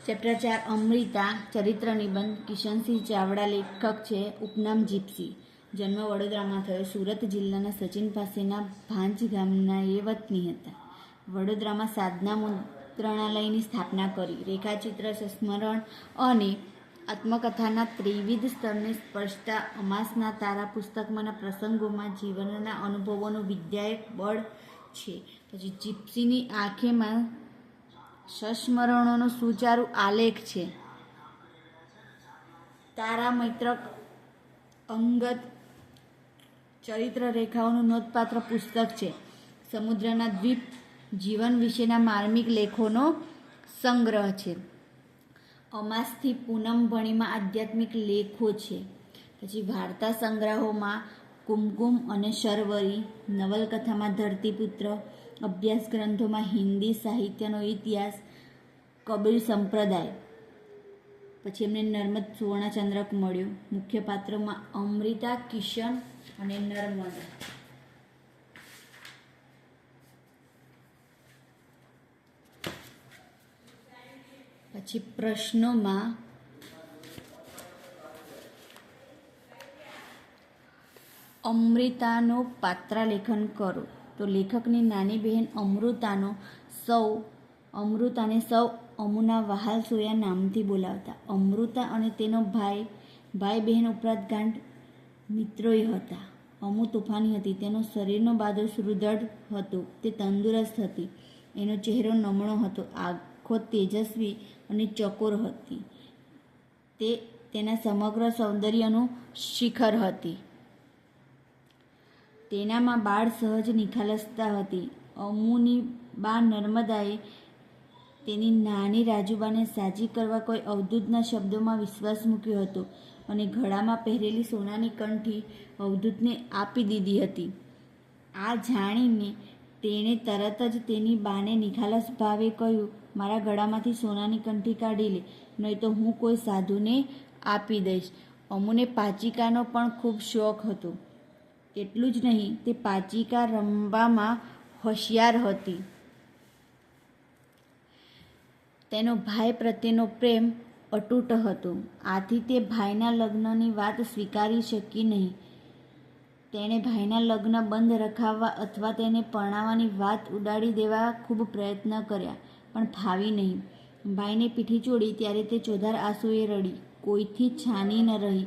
Chapter 4 Amrita ચરિત્ર નિબંધ કિશનસિંહ ચાવડા લેખક છે. ઉપનામ જીપ્સી. જન્મ વડોદરામાં થયો. સુરત જિલ્લાના સચિન પાસેના ભાંજ ગામના એ વતની હતા. વડોદરામાં સાધના મુદ્રણાલયની સ્થાપના કરી. રેખાચિત્ર, સંસ્મરણ અને આત્મકથાના ત્રિવિધ સ્તરને સ્પર્શતા અમાસના તારા પુસ્તકમાંના પ્રસંગોમાં જીવનના અનુભવોનું વિદ્યાયક બળ છે. પછી જીપ્સીની આંખેમાં સંસ્મરણોનો સુચારુ આલેખ છે. તારા મૈત્રક અંગત ચરિત્ર રેખાઓનું નોંધપાત્ર પુસ્તક છે. સમુદ્રના દ્વીપ જીવન વિશેના માર્મિક લેખોનો સંગ્રહ છે. અમાસથી પૂનમ ભણીમાં આધ્યાત્મિક લેખો છે. પછી વાર્તા સંગ્રહોમાં કુમકુમ અને શર્વરી, નવલકથામાં ધરતીપુત્ર, અભ્યાસ ગ્રંથોમાં હિન્દી સાહિત્યનો ઇતિહાસ, કબીર સંપ્રદાય. પછી એમને નર્મદ સુવર્ણચંદ્રક મળ્યો. મુખ્ય પાત્રોમાં અમૃતા, કિશન અને નર્મદા. પછી પ્રશ્નોમાં અમૃતાનો પાત્રાલેખન કરો. તો લેખકની નાની બહેન અમૃતાને સૌ અમુના વહાલ સોયા નામથી બોલાવતા. અમૃતા અને તેનો ભાઈ બહેન ઉપરાંત ગાઢ મિત્રોય હતા. અમુ તોફાની હતી. તેનો શરીરનો બાદો સુદૃઢ હતો. તે તંદુરસ્ત હતી. એનો ચહેરો નમણો હતો. આંખો તેજસ્વી અને ચકોર હતી. તે તેના સમગ્ર સૌંદર્યનું શિખર હતી. તેનામાં બાળ સહજ નિખાલસતા હતી. અમુની બા નર્મદાએ તેની નાની રાજુબાને સાજી કરવા કોઈ અવધૂતના શબ્દોમાં વિશ્વાસ મૂક્યો હતો અને ગળામાં પહેરેલી સોનાની કંઠી અવધૂતને આપી દીધી હતી. આ જાણીને તેણે તરત જ તેની બાને નિખાલસ ભાવે કહ્યું, મારા ગળામાંથી સોનાની કંઠી કાઢી લે, નહીં તો હું કોઈ સાધુને આપી દઈશ. અમુને પાચિકાનો પણ ખૂબ શોખ હતો. એટલું જ નહીં, તે પાચિકા રમવામાં હોશિયાર હતી. તેનો ભાઈ પ્રત્યેનો પ્રેમ અતૂટ હતો. આથી તે ભાઈના લગ્નની વાત સ્વીકારી શકી નહીં. તેણે ભાઈના લગ્ન બંધ રખાવવા અથવા તેને પરણાવવાની વાત ઉડાડી દેવા ખૂબ પ્રયત્ન કર્યા, પણ ફાવી નહીં. ભાઈને પીઠી ચોડી ત્યારે તે ચોધાર આંસુએ રડી. કોઈથી છાની ન રહી.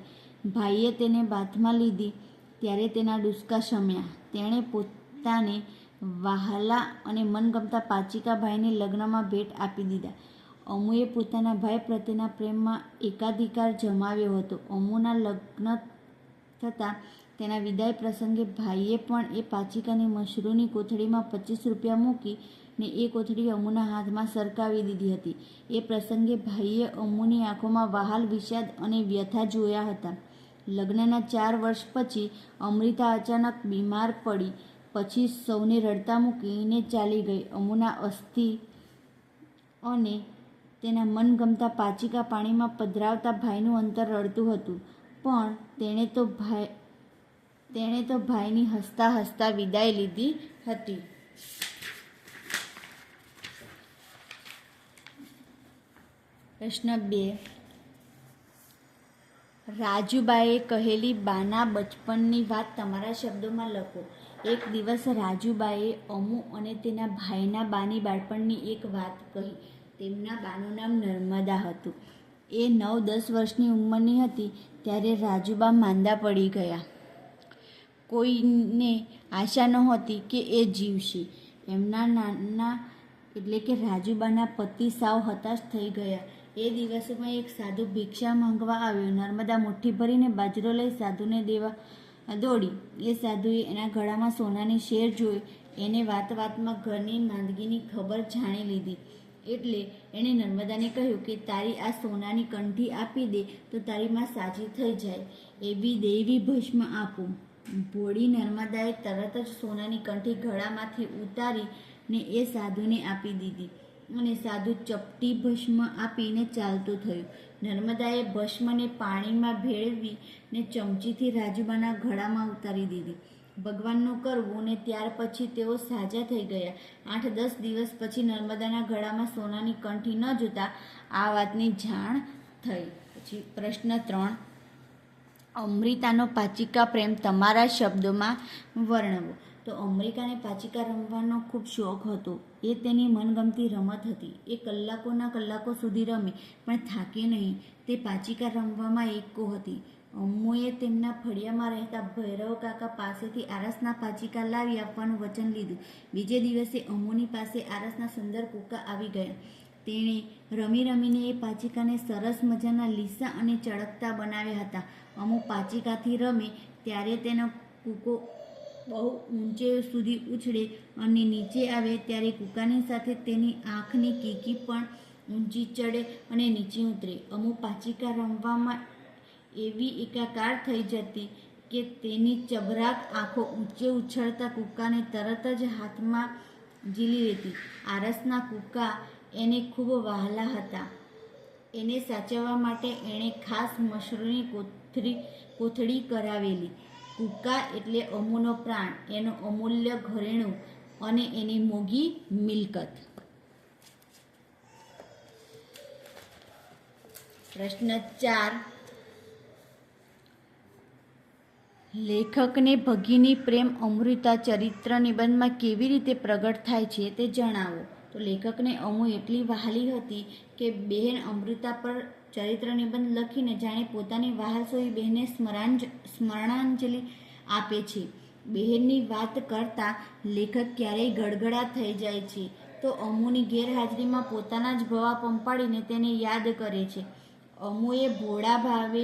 ભાઈએ તેને બાથમાં લીધી ત્યારે તેના ડૂસકા શમ્યા. તેણે પોતાને વહાલા અને મનગમતા પાચિકા ભાઈને લગ્નમાં ભેટ આપી દીધા. અમુએ પોતાના ભાઈ પ્રત્યેના પ્રેમમાં એકાધિકાર જમાવ્યો હતો. અમુના લગ્ન થતાં તેના વિદાય પ્રસંગે ભાઈએ પણ એ પાચિકાની મશરૂની કોથળીમાં 25 રૂપિયા મૂકી ને એ કોથળી અમુના હાથમાં સરકાવી દીધી હતી. એ પ્રસંગે ભાઈએ અમુની આંખોમાં વહાલ, વિષાદ અને વ્યથા જોયા હતા. લગ્નના 4 વર્ષ પછી અમૃતા અચાનક બીમાર પડી. પછી સૌને રડતા મૂકીને ચાલી ગઈ. અમુના અસ્થિ અને તેના મનગમતા પાચિકા પાણીમાં પધરાવતા ભાઈનું અંતર રડતું હતું. પણ તેણે તો ભાઈની હસતા હસતા વિદાય લીધી હતી. પ્રશ્ન 2. રાજુબાએ કહેલી બાના બચપણની વાત તમારા શબ્દોમાં લખો. એક દિવસ રાજુબાએ અમુ અને તેના ભાઈના બાની બાળપણની એક વાત કહી. તેમના બાનું નામ નર્મદા હતું. એ 9-10 વર્ષની ઉંમરની હતી ત્યારે રાજુબા માંદા પડી ગયા. કોઈને આશા નહોતી કે એ જીવશે. એમના નાના એટલે કે રાજુબાના પતિ સાવ હતાશ થઈ ગયા. એ દિવસોમાં એક સાધુ ભિક્ષા માંગવા આવ્યો. નર્મદા મુઠ્ઠી ભરીને બાજરો લઈ સાધુને દેવા દોડી. એ સાધુએ એના ગળામાં સોનાની શેર જોઈ. એને વાતમાં ઘરની માંદગીની ખબર જાણી લીધી. એટલે એણે નર્મદાને કહ્યું કે તારી આ સોનાની કંઠી આપી દે તો તારી માં સાજી થઈ જાય. એવી દૈવી ભસ્મ આપું. ભોળી નર્મદાએ તરત જ સોનાની કંઠી ગળામાંથી ઉતારીને એ સાધુને આપી દીધી અને સાધુ ચપટી ભસ્મ આપીને ચાલતો થયો. નર્મદાએ ભસ્મને પાણીમાં ભેળવીને ચમચીથી રાજુબાના ગળામાં ઉતારી દીધી. ભગવાનનું કરવું ને ત્યાર પછી તેઓ સાજા થઈ ગયા. 8-10 દિવસ પછી નર્મદાના ગળામાં સોનાની કંઠી ન જોતા આ વાતની જાણ થઈ. પછી પ્રશ્ન 3, અમૃતાનો પાચિકા પ્રેમ તમારા શબ્દોમાં વર્ણવો. તો અમૃતાને પાચિકા રમવાનો ખૂબ શોખ હતો. એ તેની મનગમતી રમત હતી. એ કલાકોના કલાકો સુધી રમે પણ થાકે નહીં. તે પાચિકા રમવામાં એકકો હતી. અમ્મુએ તેમના ફળિયામાં રહેતા ભૈરવ કાકા પાસેથી આરસના પાચિકા લાવી આપવાનું વચન લીધું. બીજે દિવસે અમ્મુની પાસે આરસના સુંદર કૂકા આવી ગયા. તેણે રમી રમીને એ પાચિકાને સરસ મજાના લીસા અને ચળકતા બનાવ્યા હતા. અમ્મુ પાચિકાથી રમે ત્યારે તેનો કૂકો બહુ ઊંચે સુધી ઉછળે અને નીચે આવે ત્યારે કૂકાની સાથે તેની આંખની કીકી પણ ઊંચી ચડે અને નીચે ઉતરે. અમ્મુ પાચિકા રમવામાં એવી એકાકાર થઈ જતી કે તેની ચબરાક આંખો ઊંચે ઉછળતા કૂકાને તરત જ હાથમાં ઝીલી લેતી. આરસના કૂકા એને ખૂબ વહાલા હતા. એને સાચવવા માટે એણે ખાસ મશરૂની કોથળી કરાવેલી. કૂકા એટલે અમ્મુનો પ્રાણ, એનું અમૂલ્ય ઘરેણું અને એની મોંઘી મિલકત. પ્રશ્ન 4, લેખકને ભગિની પ્રેમ અમૃતા ચરિત્ર નિબંધમાં કેવી રીતે પ્રગટ થાય છે તે જણાવો. તો લેખકને અમ્મુ એટલી વહાલી હતી કે બહેન અમૃતા પર ચરિત્ર નિબંધ લખીને જાણે પોતાની વહાલસોઈ બહેનને સ્મરણાંજલિ આપે છે. બહેનની વાત કરતા લેખક ક્યારેય ગડગડા થઈ જાય છે તો અમ્મુની ગેરહાજરીમાં પોતાના જ ભવા પંપાડીને તેને યાદ કરે છે. અમ્મુએ ભોળા ભાવે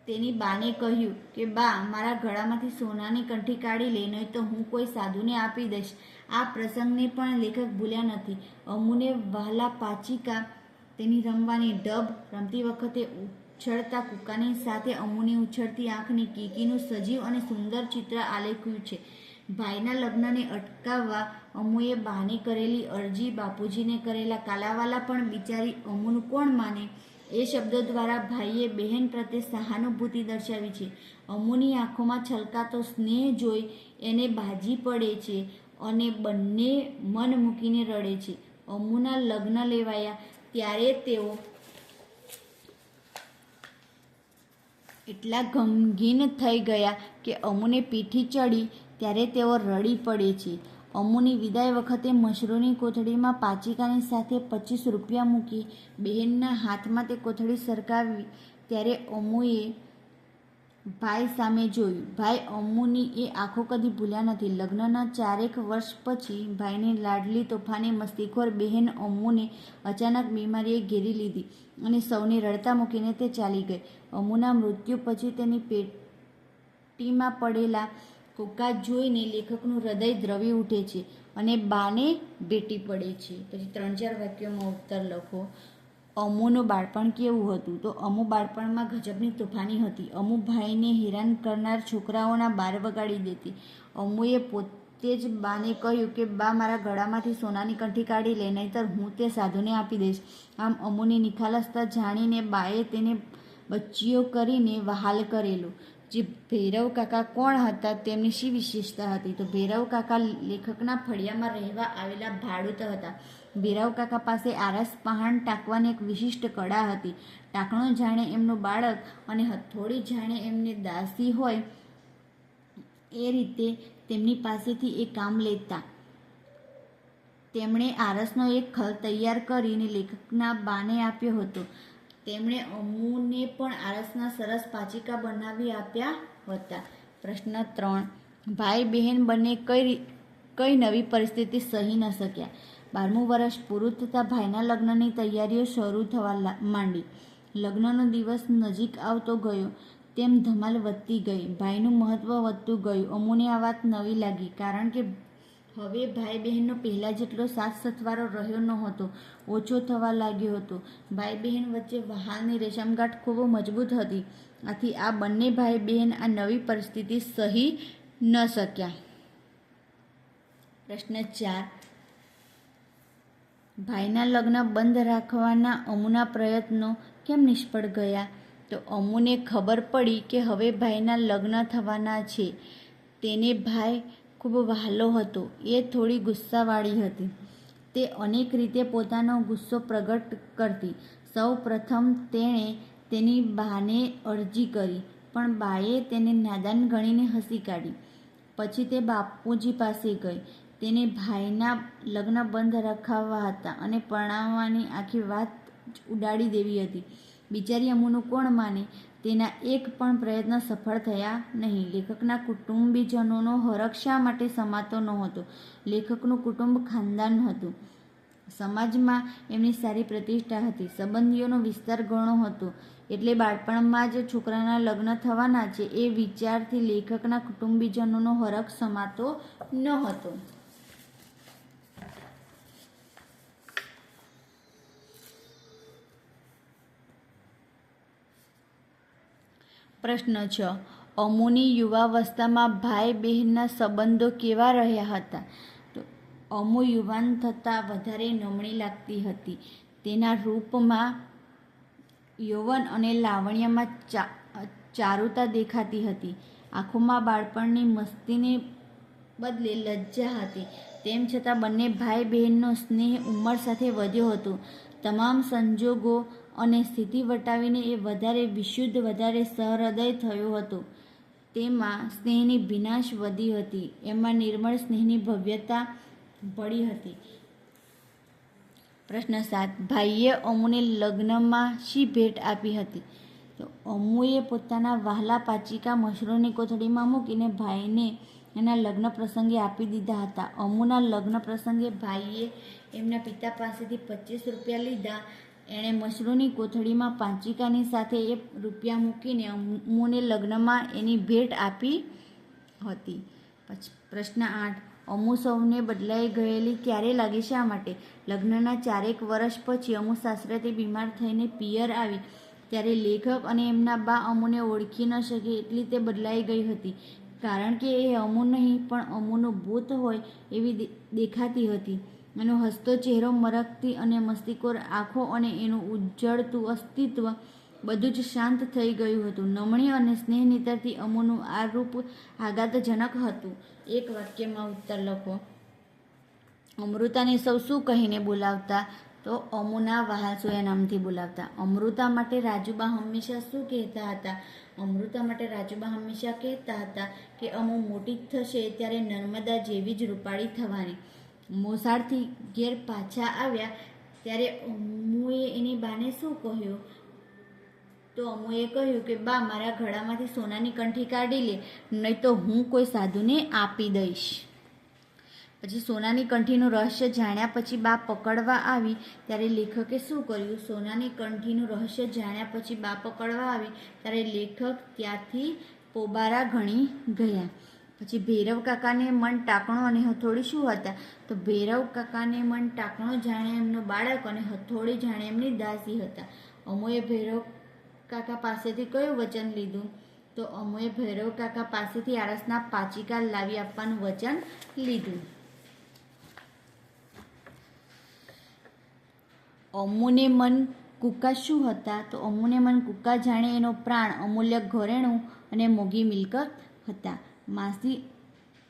તેની બાને કહ્યું કે બા, મારા ગળામાંથી સોનાની કંઠી કાઢી લે, નહીં તો હું કોઈ સાધુને આપી દઈશ. આ પ્રસંગને પણ લેખક ભૂલ્યા નથી. અમ્મુને વહાલા પાચિકા, તેની રમવાની ડબ, રમતી વખતે ઉછળતા કૂકાની સાથે અમ્મુની ઉછળતી આંખની કીકીનું સજીવ અને સુંદર ચિત્ર આલેખ્યું છે. ભાઈના લગ્નને અટકાવવા અમ્મુએ બાને કરેલી અરજી, બાપુજીને કરેલા કાલાવાલા પણ બિચારી અમ્મુનું કોણ માને? એ શબ્દો દ્વારા ભાઈએ બહેન પ્રત્યે સહાનુભૂતિ દર્શાવી છે. અમ્મુની આંખોમાં છલકાતો સ્નેહ જોઈ એને બાજી પડે છે અને બંને મન મૂકીને રડે છે. અમ્મુના લગ્ન લેવાયા ત્યારે તેઓ એટલા ગમગીન થઈ ગયા કે અમ્મુને પીઠી ચડી ત્યારે તેઓ રડી પડે છે. અમ્મુની વિદાય વખતે મશરૂની કોથળીમાં પાચિકાની સાથે 25 રૂપિયા મૂકી બહેનના હાથમાં તે કોથળી સરકાવી ત્યારે અમ્મુએ ભાઈ સામે જોયું. ભાઈ અમ્મુની એ આંખો કદી ભૂલ્યા નથી. લગ્નના 4 વર્ષ પછી ભાઈની લાડલી, તોફાની, મસ્તીખોર બહેન અમ્મુને અચાનક બીમારીએ ઘેરી લીધી અને સૌને રડતા મૂકીને તે ચાલી ગઈ. અમ્મુના મૃત્યુ પછી તેની પેટીમાં પડેલા કૂકા જોઈને લેખકનું હૃદય દ્રવી ઉઠે છે અને બાને ભેટી પડે છે. પછી 3-4 વાક્યોમાં ઉત્તર લખો. અમ્મુનું બાળપણ કેવું હતું? તો અમ્મુ બાળપણમાં ગજબની તોફાની હતી. અમ્મુ ભાઈને હેરાન કરનાર છોકરાઓના બાર વગાડી દેતી. અમ્મુએ પોતે જ બાને કહ્યું કે બા, મારા ગળામાંથી સોનાની કંઠી કાઢી લે, નહીંતર હું તે સાધુને આપી દઈશ. આમ અમ્મુની નિખાલસતા જાણીને બાએ તેને બચ્ચીઓ કરીને વહાલ કરેલો. જે ભૈરવ કાકા કોણ હતા? તેમની શી વિશેષતા હતી? તો ભૈરવ કાકા લેખકના ફળિયામાં રહેવા આવેલા ભાડૂત હતા. ભૈરવ કાકા પાસે આરસ પહાણ ટાંકવાની એક વિશિષ્ટ કળા હતી. ટાંકણું જાણે એમનું બાળક અને હથોડી જાણે એમની દાસી હોય એ રીતે તેમની પાસેથી એ કામ લેતા. તેમણે આરસનો એક ખલ તૈયાર કરીને લેખકના બાને આપ્યો હતો. તેમણે અમ્મુને પણ આરસના સરસ પાચિકા બનાવી આપ્યા હતા. પ્રશ્ન 3, ભાઈ બહેન બંને કઈ નવી પરિસ્થિતિ સહી ન શક્યા? 12મું વર્ષ પૂરું થતાં ભાઈના લગ્નની તૈયારીઓ શરૂ થવા માંડી. લગ્નનો દિવસ નજીક આવતો ગયો તેમ ધમાલ વધતી ગઈ. ભાઈનું મહત્વ વધતું ગયું. અમ્મુને આ વાત નવી લાગી, કારણ કે હવે ભાઈ બહેનનો પહેલાં જેટલો સાથ સથવારો રહ્યો નહોતો, ઓછો થવા લાગ્યો હતો. ભાઈ બહેન વચ્ચે વહાલની રેશમગાંઠ ખૂબ મજબૂત હતી. આથી આ બંને ભાઈ બહેન આ નવી પરિસ્થિતિ સહી ન શક્યા. પ્રશ્ન 4, ભાઈના લગ્ન બંધ રાખવાના અમ્મુના પ્રયત્નો કેમ નિષ્ફળ ગયા? તો અમુને ખબર પડી કે હવે ભાઈના લગ્ન થવાના છે. તેને ભાઈ ખૂબ વહાલો હતો. એ થોડી ગુસ્સાવાળી હતી. તે અનેક રીતે પોતાનો ગુસ્સો પ્રગટ કરતી. સૌ પ્રથમ તેણે તેની બાને અરજી કરી, પણ બાએ તેને નાદાન ગણીને હસી કાઢી. પછી તે બાપુજી પાસે ગઈ. તેને ભાઈના લગ્ન બંધ રખાવવા હતા અને પરણાવવાની આખી વાત જ ઉડાડી દેવી હતી. બિચારી અમુનું કોણ માને? તેના એક પણ પ્રયત્ન સફળ થયા નહીં. લેખકના કુટુંબીજનોનો હરખ શા માટે સમાતો નહોતો? લેખકનું કુટુંબ ખાનદાન હતું. સમાજમાં એમની સારી પ્રતિષ્ઠા હતી. સંબંધીઓનો વિસ્તાર ઘણો હતો. એટલે બાળપણમાં જ છોકરાના લગ્ન થવાના છે એ વિચારથી લેખકના કુટુંબીજનોનો હરખ સમાતો ન હતો. પ્રશ્ન 6. અમુની યુવાવસ્થામાં ભાઈ બહેનના સંબંધો કેવા રહ્યા હતા? તો અમુ યુવાન થતાં વધારે નમણી લાગતી હતી. તેના રૂપમાં યૌવન અને લાવણ્યમાં ચારુતા દેખાતી હતી. આંખોમાં બાળપણની મસ્તીને બદલે લજ્જા હતી. તેમ છતાં બંને ભાઈ બહેનનો સ્નેહ ઉંમર સાથે વધ્યો હતો. તમામ સંજોગો અને સ્થિતિ વટાવીને એ વધારે વિશુદ્ધ, વધારે સહૃદય થયો હતો. તેમાં સ્નેહની ભીનાશ વધી હતી. એમાં નિર્મળ સ્નેહની ભવ્યતા ભળી હતી. પ્રશ્ન 7. ભાઈએ અમુને લગ્નમાં શી ભેટ આપી હતી? તો અમુએ પોતાના વહાલા પાચિકા મશરૂની કોથળીમાં મૂકીને ભાઈને એના લગ્ન પ્રસંગે આપી દીધા હતા. અમુના લગ્ન પ્રસંગે ભાઈએ એમના પિતા પાસેથી 25 રૂપિયા લીધા. એણે મશરૂની કોથળીમાં પાચિકાની સાથે એ રૂપિયા મૂકીને અમુને લગ્નમાં એની ભેટ આપી હતી. પછી પ્રશ્ન 8. અમુ સૌને બદલાઈ ગયેલી ક્યારે લાગી? શા માટે? લગ્નના 4 વર્ષ પછી અમુ સાસરેથી બીમાર થઈને પિયર આવી ત્યારે લેખક અને એમના બા અમુને ઓળખી ન શકે એટલી તે બદલાઈ ગઈ હતી. કારણ કે એ અમુ નહીં પણ અમુનું ભૂત હોય એવી દેખાતી હતી. એનો હસતો ચહેરો, મરકતી અને મસ્તીખોર આંખો અને એનું ઉજ્જળતું અસ્તિત્વ બધું જ શાંત થઈ ગયું હતું. નમણી અને સ્નેહ નીતરથી અમુનું આ રૂપ આઘાતજનક હતું. એક વાક્યમાં ઉત્તર લખો. અમૃતાને સૌ શું કહીને બોલાવતા? તો અમુના વહાસોયા નામથી બોલાવતા. અમૃતા માટે રાજુબા હંમેશા શું કહેતા હતા? અમૃતા માટે રાજુબા હંમેશા કહેતા હતા કે અમુ મોટી થશે ત્યારે નર્મદા જેવી જ રૂપાળી થવાની. મોસાળથી ઘેર પાછા આવ્યા ત્યારે અમુએ એની બાને શું કહ્યું? તો અમુએ કહ્યું કે બા, મારા ગળામાંથી સોનાની કંઠી કાઢી લે, નહીં તો હું કોઈ સાધુને આપી દઈશ. પછી સોનાની કંઠીનું રહસ્ય જાણ્યા પછી બા પકડવા આવી ત્યારે લેખકે શું કર્યું? સોનાની કંઠીનું રહસ્ય જાણ્યા પછી બા પકડવા આવી ત્યારે લેખક ત્યાંથી પોબારા ગણી ગયા. પછી ભૈરવ કાકાને મન ટાંકણો અને હથોડી શું હતા? તો ભૈરવ કાકાને મન ટાંકણો જાણે એમનો બાળક અને હથોડી જાણે એમની દાસી હતા. અમુએ ભૈરવ કાકા પાસેથી કયું વચન લીધું? તો અમુએ ભૈરવ કાકા પાસેથી આરસના પાચિકા લાવી આપવાનું વચન લીધું. અમુને મન કુકા શું હતા? તો અમુને મન કુકા જાણે એનો પ્રાણ, અમૂલ્ય ઘરેણું અને મોંઘી મિલકત હતા. માસી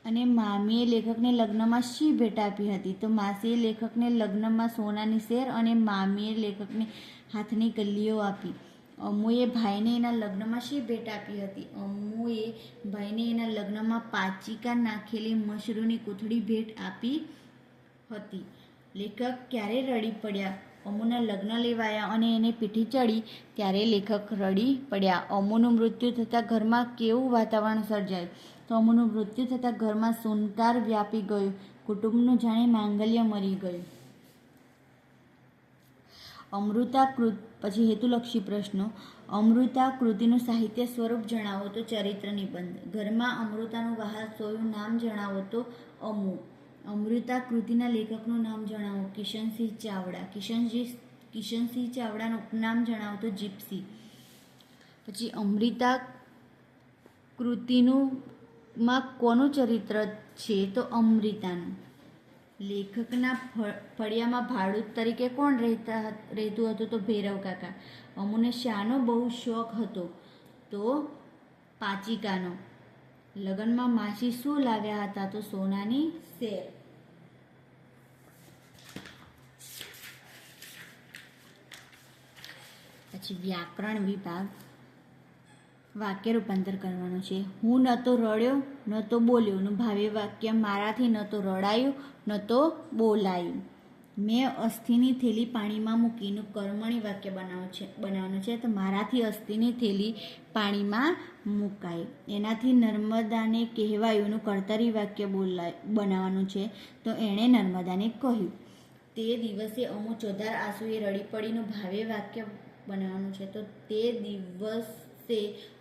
અને મામીએ લેખકને લગ્નમાં શી ભેટ આપી હતી? તો માસીએ લેખકને લગ્નમાં સોનાની સેર અને મામીએ લેખકને હાથની કલીઓ આપી. અમુએ ભાઈને એના લગ્નમાં શી ભેટ આપી હતી? અમુએ ભાઈને એના લગ્નમાં પાચિકા નાખેલી મશરૂની કોથળી ભેટ આપી હતી. લેખક ક્યારે રડી પડ્યા? અમુના લગ્ન લેવાયા અને એને પીઠી ચડી ત્યારે લેખક રડી પડ્યા. અમુનું મૃત્યુ થતાં ઘરમાં કેવું વાતાવરણ સર્જાયું? તો અમુનું મૃત્યુ થતાં ઘરમાં સુનકાર વ્યાપી ગયું. કુટુંબનું જાણે માંગલ્ય મરી ગયું. અમૃતા કૃતિ પછી હેતુલક્ષી પ્રશ્નો. અમૃતા કૃતિનું સાહિત્ય સ્વરૂપ જણાવો તો ચરિત્ર નિબંધ. ઘરમાં અમૃતાનું વહાસોયું નામ જણાવો તો અમુ. અમૃતા કૃતિના લેખકનું નામ જણાવો. કિશનસિંહ ચાવડા. કિશનસિંહ ચાવડાનું ઉપનામ જણાવો તો જીપ્સી. પછી અમૃતા કૃતિનું માં કોનું ચરિત્ર છે? તો અમૃતાનું. લેખકના ફળિયામાં ભાડૂત તરીકે કોણ રહેતું હતું? તો ભૈરવ કાકા. અમુને શાનો બહુ શોખ હતો? તો પાચિકાનો. લગ્નમાં માસી શું લાવ્યા હતા? તો સોનાની સેર. પછી વ્યાકરણ વિભાગ. વાક્ય રૂપાંતર કરવાનું છે. હું ન તો રડ્યો ન તો બોલ્યો નું ભાવે વાક્ય મારાથી ન તો રડાયું ન તો બોલાયું. મેં અસ્થિની થેલી પાણીમાં મૂકીનું કર્મણી વાક્ય બનાવવાનું છે. તો મારાથી અસ્થિની થેલી પાણીમાં મુકાઈ. એનાથી નર્મદાને કહેવાયુંનું કર્તરી વાક્ય બનાવવાનું છે. તો એણે નર્મદાને કહ્યું. તે દિવસે અમુ ચોધાર આંસુએ રડી પડીનું ભાવે વાક્ય બનાવવાનું છે. તો તે દિવસે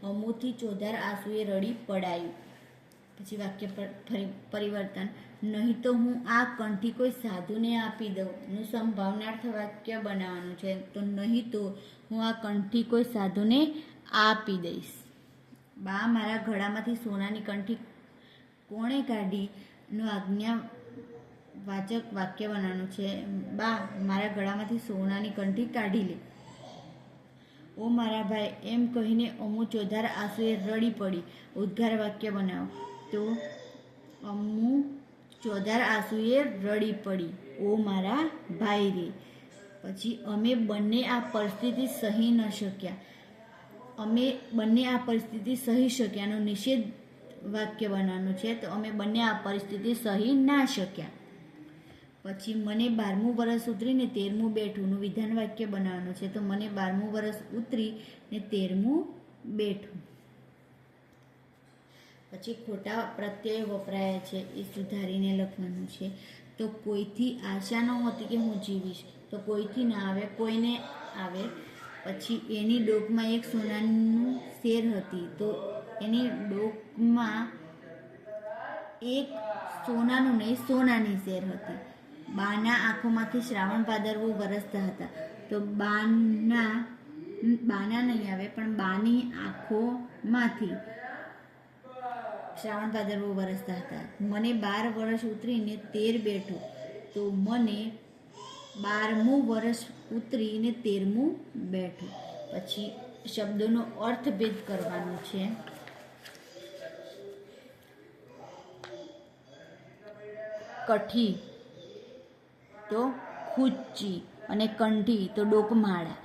અમુથી ચોધાર આંસુએ રડી પડાયું. પછી વાક્ય પરિવર્તન. નહીં તો હું આ કંઠી કોઈ સાધુને આપી દઉં નું સંભાવનાર્થ વાક્ય બનાવવાનું છે. તો નહીં તો હું આ કંઠી કોઈ સાધુને આપી દઈશ. બા મારા ગળામાંથી સોનાની કંઠી કોણે કાઢી નું આજ્ઞાવાચક વાક્ય બનાવવાનું છે. બા મારા ગળામાંથી સોનાની કંઠી કાઢી લે. ઓ મારા ભાઈ એમ કહીને અમુ ચોધાર આંસુએ રડી પડી. ઉદ્ગાર વાક્ય બનાવો. તો અમુ ચોધાર આંસુએ રડી પડી. ઓ મારા ભાઈ રે. પછી અમે બંને આ પરિસ્થિતિ સહી ન શક્યા. અમે બંને આ પરિસ્થિતિ સહી શક્યાનું નિષેધ વાક્ય બનાવવાનું છે. તો અમે બંને આ પરિસ્થિતિ સહી ના શક્યા. પછી મને 12મું વર્ષ ઉતરીને 13મું બેઠુંનું વિધાન વાક્ય બનાવવાનું છે. તો મને 12મું વર્ષ ઉતરીને 13મું બેઠું. પછી ખોટા પ્રત્યયો વપરાયા છે એ સુધારીને લખવાનું છે. તો કોઈથી આશા નહોતી કે હું જીવીશ. તો કોઈથી ના આવે, કોઈને આવે. પછી એની ડોકમાં એક સોનાનું શેર હતી. તો એની ડોકમાં એક સોનાનું નહીં સોનાની શેર હતી. બાના આંખોમાંથી શ્રાવણ ભાદરવું વરસતા હતા. તો બાના નહીં આવે પણ બાની આંખોમાંથી શ્રાવણ ભાદરવું વરસતા હતા. મને 12 વર્ષ ઉતરીને 13 બેઠું. તો મને 12મું વર્ષ ઉતરીને 13મું બેઠું. પછી શબ્દોનો અર્થભેદ કરવાનો છે. કઠી તો ખૂચી અને કંઠી તો ડોકમાળા.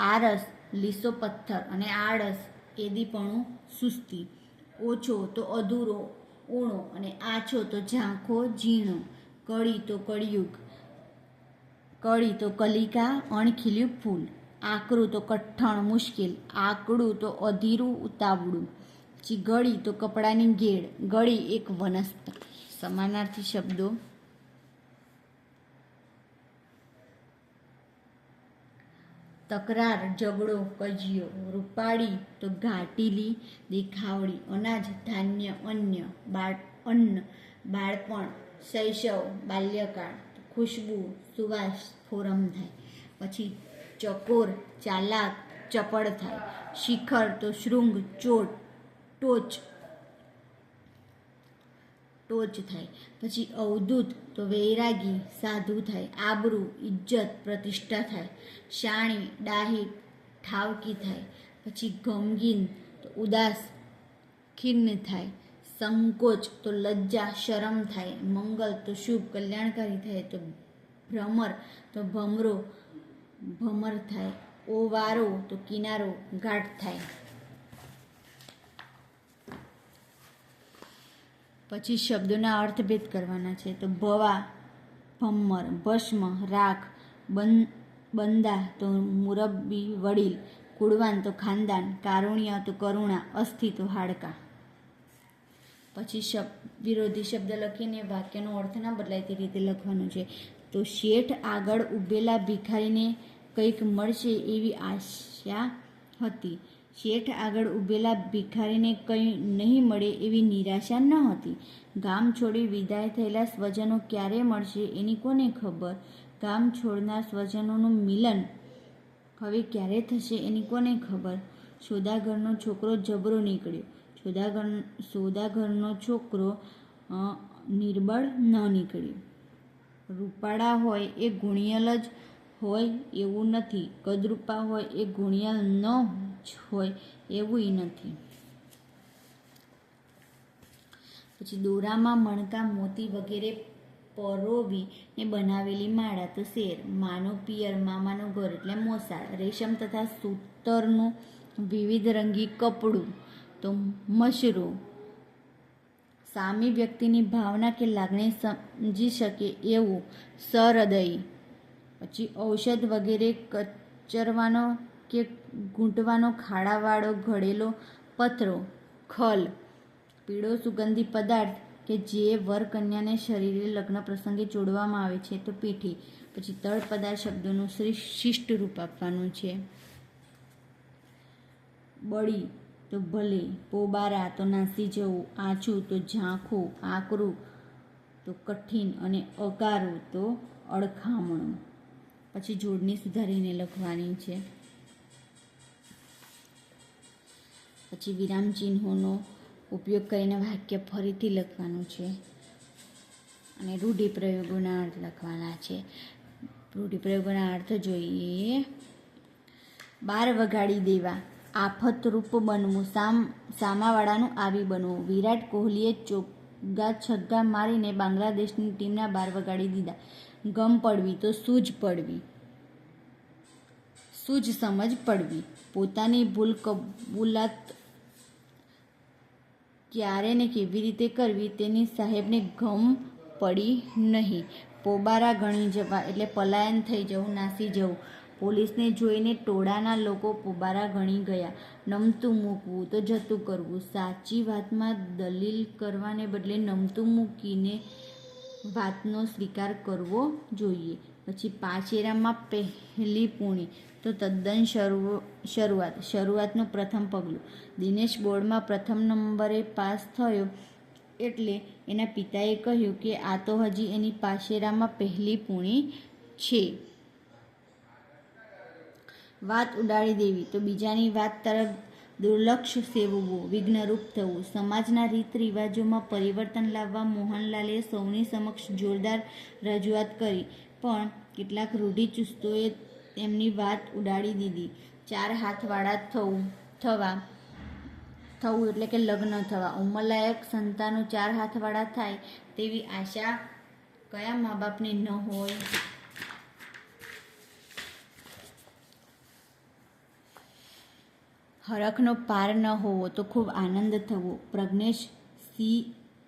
આરસ લીસો પથ્થર અને આળસ એદીપણું સુસ્તી. ઓછો તો અધૂરો ઊણો અને આછો તો ઝાંખો ઝીણો. કળી તો કળિયુગ. કળી તો કલિકા અણખીલ્યું ફૂલ. આકરું તો કઠણ મુશ્કેલ. આકડું તો અધીરું ઉતાવળું. પછી ગળી તો કપડાની ઘેડ. ગળી એક વનસ્પતિ. સમાનાર્થી શબ્દો. તકરાર ઝઘડો કજિયો. રૂપાળી તો ઘાટીલી દેખાવડી. અનાજ ધાન્ય અન્ય. અન્ન બાળપણ શૈશવ બાલ્યકાળ. ખુશ્બુ સુવાસ ફોરમ થાય. પછી ચકોર ચાલાક ચપળ થાય. શિખર તો શૃંગ ટોચ થાય. પછી અવધૂત તો વૈરાગી સાધુ થાય. આબરૂ ઇજ્જત પ્રતિષ્ઠા થાય. શાણી ડાહી ઠાવકી થાય. પછી ગમગીન તો ઉદાસ ખિન્ન થાય. સંકોચ તો લજ્જા શરમ થાય. મંગલ તો શુભ કલ્યાણકારી થાય. તો ભ્રમર તો ભમર થાય. ઓવારો તો કિનારો ઘાટ થાય. પછી શબ્દોના અર્થભેદ કરવાના છે. તો ભવા ભમ્મર. ભસ્મ રાખ. બંદા તો મુરબ્બી વડીલ. કુળવાન તો ખાનદાન. કારુણ્ય તો કરુણા. અસ્થિ તો હાડકા. પછી વિરોધી શબ્દ લખીને વાક્યનો અર્થ ના બદલાય તે રીતે લખવાનું છે. તો શેઠ આગળ ઊભેલા ભિખારીને કંઈક મળશે એવી આશા હતી. શેઠ આગળ ઊભેલા ભિખારીને કંઈ નહીં મળે એવી નિરાશા ન હતી. ગામ છોડી વિદાય થયેલા સ્વજનો ક્યારે મળશે એની કોને ખબર. ગામ છોડનાર સ્વજનોનું મિલન હવે ક્યારે થશે એની કોને ખબર. સોદાગરનો છોકરો જબરો નીકળ્યો. સોદાગરનો છોકરો નિર્બળ ન નીકળ્યો. રૂપાળા હોય એ ગુણિયલ જ હોય એવું નથી, કદરૂપા હોય એ ગુણિયલ ન જ હોય એવું નથી. પછી દોરામાં મણકા, મોતી વગેરે પરોવીને બનાવેલી માળા તો શેર, માનો પિયર, મામાનું ઘર એટલે મોસાળ, રેશમ તથા સૂતરનું વિવિધ રંગી કપડું તો મશરૂ, સામી વ્યક્તિની ભાવના કે લાગણી સમજી શકે એવું સહૃદય, પછી ઔષધ વગેરે કચરવાનો કે ગૂંટવાનો ખાડાવાળો ઘડેલો પથરો, ખલ, પીળો સુગંધી પદાર્થ કે જે વર કન્યાને શરીરે લગ્ન પ્રસંગે જોડવામાં આવે છે તો પીઠી. પછી તળ પદાર્થ શબ્દોનું શિષ્ટ રૂપ આપવાનું છે. બળી તો ભલે, પોબારા તો નાસી જવું, આછું તો ઝાંખું, આકરું તો કઠિન અને અકારું તો અડખામણું. પછી જોડણી સુધારીને લખવાની છે. પછી વિરામ ચિહ્નોનો ઉપયોગ કરીને વાક્ય ફરીથી લખવાનું છે અને રૂઢિપ્રયોગોના અર્થ લખવાના છે. રૂઢિપ્રયોગોના અર્થ જોઈએ. 12 વગાડી દેવા, આફતરૂપ બનવું, સામાવાળાનું આવી બનવું. વિરાટ કોહલીએ ચોગ્ગા છગ્ગા મારીને બાંગ્લાદેશની ટીમના 12 વગાડી દીધા. ગમ પડવી તો સૂઝ પડવી, સૂઝ સમજ પડવી. પોતાની ભૂલ કબૂલાત ક્યારે ને કેવી રીતે કરવી તેની સાહેબને ગમ પડી નહીં. પોબારા ગણી જવા એટલે પલાયન થઈ જવું, નાસી જવું. પોલીસને જોઈને ટોળાના લોકો પોબારા ગણી ગયા. નમતું મૂકવું તો જતું કરવું. સાચી વાતમાં દલીલ કરવાને બદલે નમતું મૂકીને વાતનો સ્વીકાર કરવો જોઈએ. પછી પાચેરામાં પહેલી પૂણી તો તદ્દન શરૂઆતનું પ્રથમ પગલું. દિનેશ બોર્ડમાં પ્રથમ નંબરે પાસ થયો એટલે એના પિતાએ કહ્યું કે આ તો હજી એની પાચેરામાં પહેલી પૂણી છે. વાત ઉડાડી દેવી તો બીજાની વાત તરફ દુર્લક્ષ સેવવું, વિઘ્નરૂપ થવું. સમાજના રીત રિવાજોમાં પરિવર્તન લાવવા મોહનલાલે સૌની સમક્ષ જોરદાર રજૂઆત કરી, પણ કેટલાક રૂઢિચુસ્તોએ તેમની વાત ઉડાડી દીધી. 4 હાથવાળા થવું એટલે કે લગ્ન થવા. ઉંમરલાયક સંતાનો 4 હાથવાળા થાય તેવી આશા કયા મા બાપને ન હોય? હરખનો પાર ન હોવો તો ખૂબ આનંદ થવો. પ્રજ્ઞેશ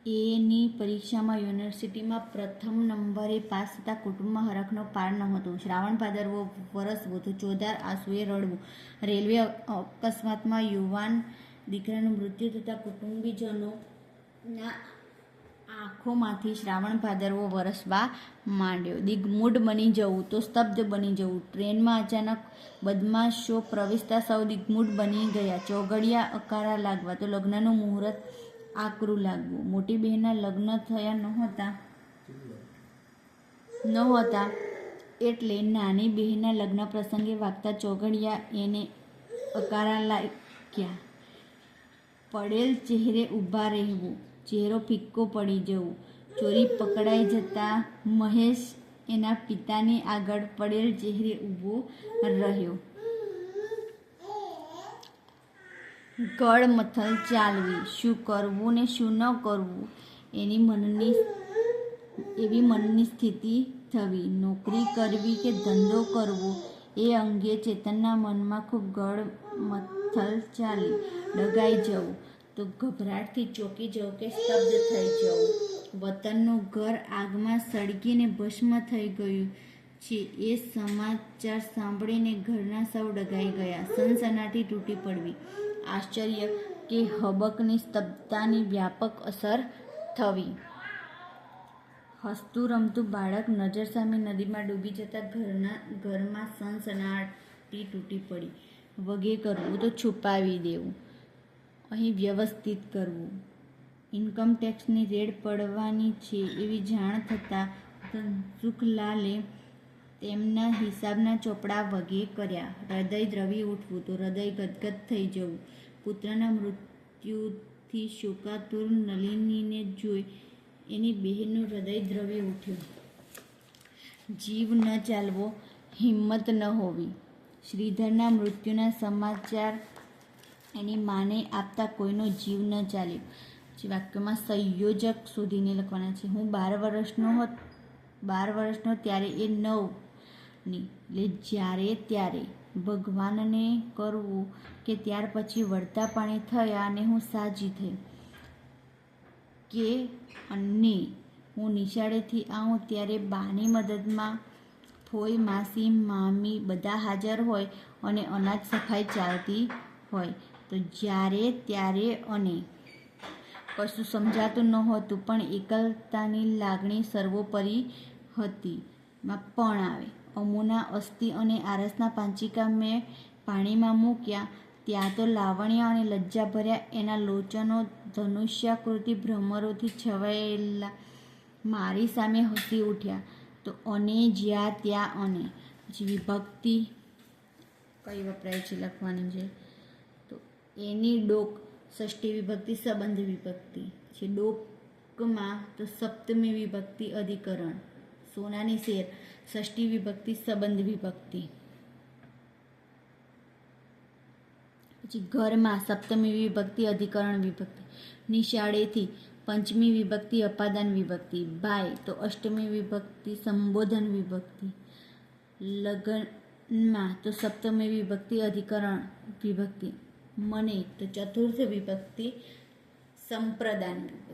CAની પરીક્ષામાં યુનિવર્સિટીમાં પ્રથમ નંબરે પાસ થતાં કુટુંબમાં હરખનો પાર નહોતો. શ્રાવણ ભાદરવો વરસવો તો ચોધાર આંસુએ રડવું. રેલવે અકસ્માતમાં યુવાન દીકરાનું મૃત્યુ થતાં કુટુંબીજનોના આંખોમાંથી શ્રાવણ ભાદરવો વરસવા માંડ્યો. દિગ્મૂઢ બની જવું તો સ્તબ્ધ બની જવું. ટ્રેનમાં અચાનક બદમાશો પ્રવેશતા સૌ દિગ્મૂઢ બની ગયા. ચોઘડિયા અકારા લાગવા તો લગ્નનું મુહૂર્ત આકરું લાગવું. મોટી બહેનના લગ્ન થયા નહોતા એટલે નાની બહેનના લગ્ન પ્રસંગે વાગતા ચોઘડિયા એને અકારા લાગ્યા. પડેલ ચહેરે ઊભા રહેવું, ચહેરો ફિક્કો પડી જવું. ચોરી પકડાઈ જતા મહેશ એના પિતાની આગળ પડેલ ચહેરે ઊભો રહ્યો. ગળમથલ ચાલવી, શું કરવું ને શું ન કરવું એવી મનની સ્થિતિ થવી. નોકરી કરવી કે ધંધો કરવો એ અંગે ચેતનના મનમાં ખૂબ ગળમથલ ચાલી. ડગાઈ જવું તો ગભરાટથી ચોંકી જવું કે સ્તબ્ધ થઈ જવું. વતનનું ઘર આગમાં સળગીને ભસ્મ થઈ ગયું છે એ સમાચાર સાંભળીને ઘરના સૌ ડગાઈ ગયા. સનસનાટી તૂટી પડવી. આશ્ચર્ય કે હબકની સ્તબ્ધતાની વ્યાપક અસર થવી. હસતું રમતું બાળક નજર સામે નદીમાં ડૂબી જતાં ઘરમાં સનસનાટી તૂટી પડી. વગે કરવું તો છુપાવી દેવું. અહીં વ્યવસ્થિત કરવું. ઇન્કમટેક્સની રેડ પડવાની છે એવી જાણ થતાં ધનસુખલાલે તેમના હિસાબના ચોપડા વગે કર્યા. હૃદય દ્રવી ઉઠવું તો હૃદય ગદગદ થઈ જવું. પુત્રના મૃત્યુથી શોકાતુર નલિનીને જોઈ એની બહેનનું હૃદય દ્રવી ઉઠ્યું. જીવ ન ચાલવો, હિંમત ન હોવી. શ્રીધરના મૃત્યુના સમાચાર એની માને આપતા કોઈનો જીવ ન ચાલ્યો. જે વાક્યમાં સંયોજક શોધીને લખવાના છે. હું 12 વર્ષનો ત્યારે એ 9ની, એટલે જ્યારે ત્યારે ભગવાનને કરવું કે ત્યાર પછી વળતા પાણી થયા અને હું સાજી થઈ. કે અને હું નિશાળેથી આવું ત્યારે બાની મદદમાં ફોઈ, માસી, મામી બધા હાજર હોય અને અનાજ સફાઈ ચાલતી હોય. તો જ્યારે ત્યારે અને કશું સમજાતું નહોતું પણ એકલતાની લાગણી સર્વોપરી હતી. માં પણ આવે. અમુના અસ્થિ અને આરસના પાંચિકા મેં પાણીમાં મૂક્યા ત્યાં તો લાવણ્ય અને લજ્જાભર્યા એના લોચનો ધનુષ્યાકૃતિ ભ્રમરોથી છવાયેલા મારી સામે હસી ઉઠ્યા. તો અને જ્યાં ત્યાં અને પછી વિભક્તિ કઈ વપરાય છે લખવાની છે. તો એની ડોક ષષ્ઠી વિભક્તિ સંબંધ વિભક્તિ છે. ડોકમાં તો સપ્તમી વિભક્તિ અધિકરણ. સોનાની શેર ષષ્ઠી વિભક્તિ સંબંધ વિભક્તિ. પછી ઘરમાં સપ્તમી વિભક્તિ અધિકરણ વિભક્તિ. નિશાળેથી પંચમી વિભક્તિ અપાદાન વિભક્તિ. ભાઈ તો અષ્ટમી વિભક્તિ સંબોધન વિભક્તિ. લગ્નમાં તો સપ્તમી વિભક્તિ અધિકરણ વિભક્તિ. મને તો ચતુર્થ વિભક્તિ સંપ્રદાન વિભક્તિ.